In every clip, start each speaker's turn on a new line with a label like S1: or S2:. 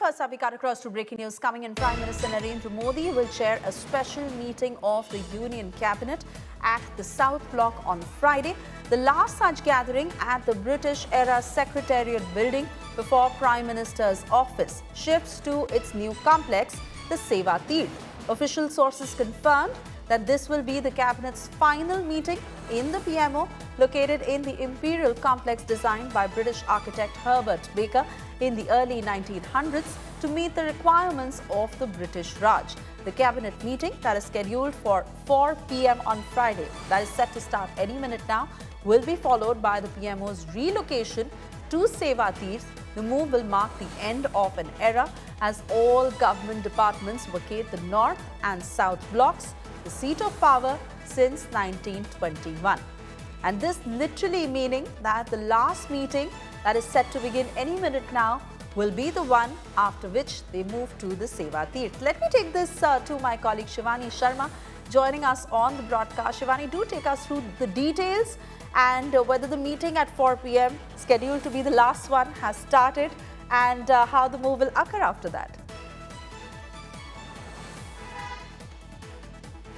S1: first up, we cut across to breaking news coming in. Prime Minister Narendra Modi will chair a special meeting of the Union Cabinet at the South Block on Friday, the last such gathering at the British-era Secretariat building before Prime Minister's office shifts to its new complex, the Seva Tirth. Official sources confirmed that this will be the Cabinet's final meeting in the PMO, located in the Imperial Complex designed by British architect Herbert Baker in the early 1900s to meet the requirements of the British Raj. The Cabinet meeting that is scheduled for 4 p.m. on Friday, that is set to start any minute now, will be followed by the PMO's relocation to Seva Tirth. The move will mark the end of an era as all government departments vacate the North and South blocks, the seat of power since 1921. And this literally meaning that the last meeting that is set to begin any minute now will be the one after which they move to the Seva Tirth. Let me take this to my colleague Shivani Sharma joining us on the broadcast. Shivani, do take us through the details and whether the meeting at 4 p.m. scheduled to be the last one has started and how the move will occur after that.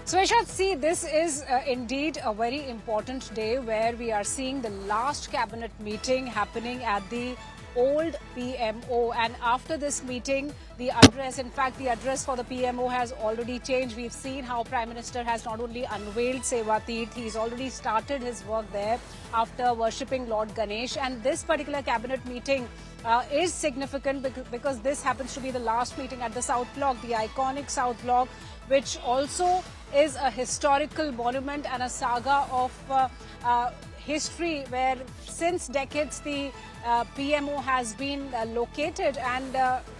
S2: Swesha, see, this is indeed a very important day where we are seeing the last cabinet meeting happening at the old PMO, and after this meeting the address, in fact the address for the PMO has already changed. We've seen how Prime Minister has not only unveiled Seva Tirth, he's already started his work there after worshipping Lord Ganesh, and this particular cabinet meeting is significant because this happens to be the last meeting at the South Block, the iconic South Block, which also is a historical monument and a saga of history where since decades the PMO has been located, and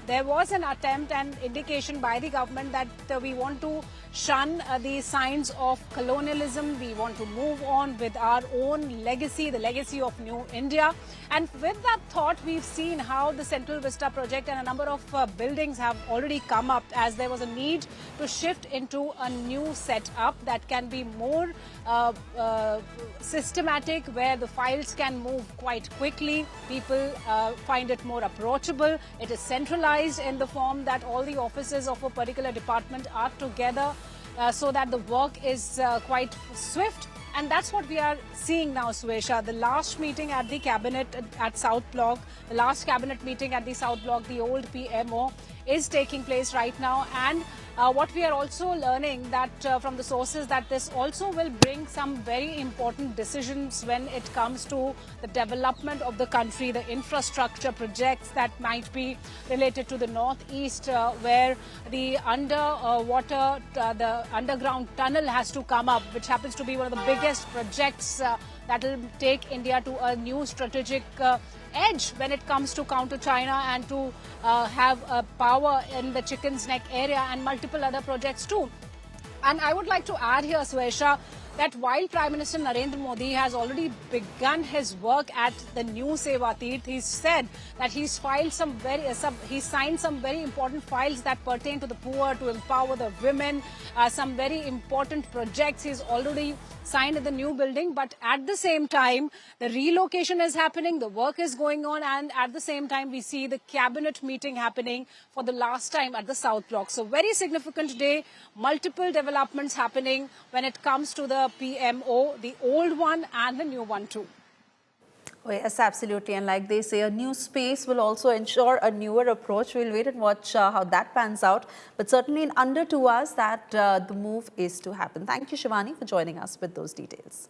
S2: there was an attempt and indication by the government that we want to shun the signs of colonialism. We want to move on with our own legacy, the legacy of New India. And with that thought, we've seen how the Central Vista project and a number of buildings have already come up as there was a need to shift into a new setup that can be more systematic, where the files can move quite quickly. People find it more approachable. It is centralized in the form that all the offices of a particular department are together so that the work is quite swift. And that's what we are seeing now, Swesha. The last meeting at the cabinet at South Block, the last cabinet meeting at the South Block, the old PMO, is taking place right now. And what we are also learning that from the sources that this also will bring some very important decisions when it comes to the development of the country, the infrastructure projects that might be related to the northeast, where the the underground tunnel has to come up, which happens to be one of the biggest projects that will take India to a new strategic edge when it comes to counter China and to have power in the Chicken's Neck area and multiple other projects too. And I would like to add here, Swesha, that while Prime Minister Narendra Modi has already begun his work at the new Seva Tirth, he said that he's filed he signed some very important files that pertain to the poor, to empower the women, some very important projects he's already signed in the new building. But at the same time, the relocation is happening, the work is going on, and at the same time, we see the cabinet meeting happening for the last time at the South Block. So very significant day, multiple developments happening when it comes to the PMO, the old one and the new one too.
S1: Oh, yes, absolutely. And like they say, a new space will also ensure a newer approach. We'll wait and watch how that pans out. But certainly in under 2 hours that the move is to happen. Thank you, Shivani, for joining us with those details.